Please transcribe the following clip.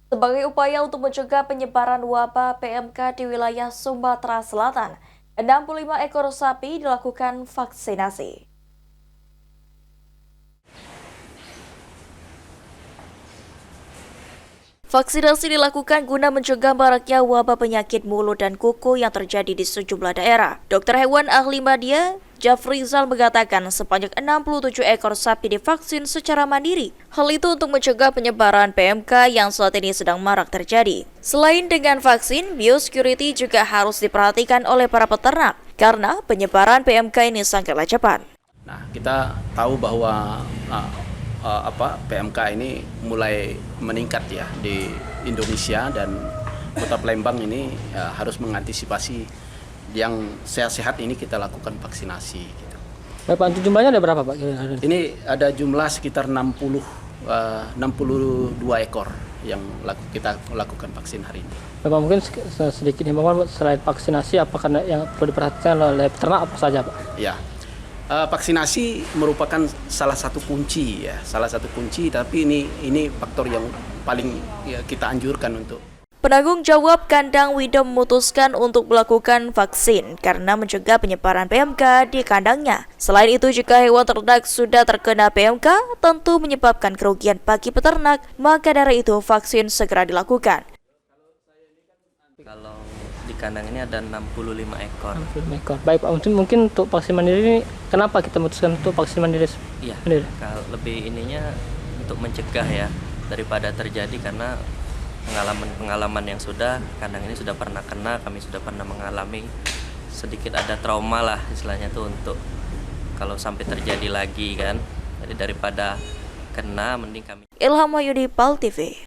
Sebagai upaya untuk mencegah penyebaran wabah PMK di wilayah Sumatera Selatan, 65 ekor sapi dilakukan vaksinasi. Vaksinasi dilakukan guna mencegah maraknya wabah penyakit mulut dan kuku yang terjadi di sejumlah daerah. Dokter hewan ahli media, Jafrizal mengatakan sebanyak 67 ekor sapi divaksin secara mandiri. Hal itu untuk mencegah penyebaran PMK yang saat ini sedang marak terjadi. Selain dengan vaksin, biosecurity juga harus diperhatikan oleh para peternak karena penyebaran PMK ini sangatlah cepat. Nah, kita tahu bahwa PMK ini mulai meningkat ya di Indonesia, dan Kota Palembang ini harus mengantisipasi yang sehat-sehat ini kita lakukan vaksinasi. Gitu. Bapak, untuk jumlahnya ada berapa Pak? Ini ada jumlah sekitar 62 ekor yang kita lakukan vaksin hari ini. Bapak, mungkin sedikit himbauan selain vaksinasi, apakah yang perlu diperhatikan oleh peternak apa saja Pak? Ya. Vaksinasi merupakan salah satu kunci, tapi ini faktor yang paling kita anjurkan untuk. Penanggung jawab kandang Wido memutuskan untuk melakukan vaksin karena mencegah penyebaran PMK di kandangnya. Selain itu, jika hewan ternak sudah terkena PMK, tentu menyebabkan kerugian bagi peternak, maka dari itu vaksin segera dilakukan. Kalau di kandang ini ada 65 ekor. 65 ekor. Baik Pak, mungkin untuk vaksin mandiri ini, kenapa kita memutuskan untuk vaksin mandiri? Iya, kalau lebih ininya untuk mencegah ya, daripada terjadi, karena pengalaman yang sudah, kandang ini sudah pernah kena, kami sudah pernah mengalami, sedikit ada trauma lah istilahnya tuh, untuk kalau sampai terjadi lagi kan. Jadi daripada kena, mending kami. Ilham Wahyudi, PAL TV.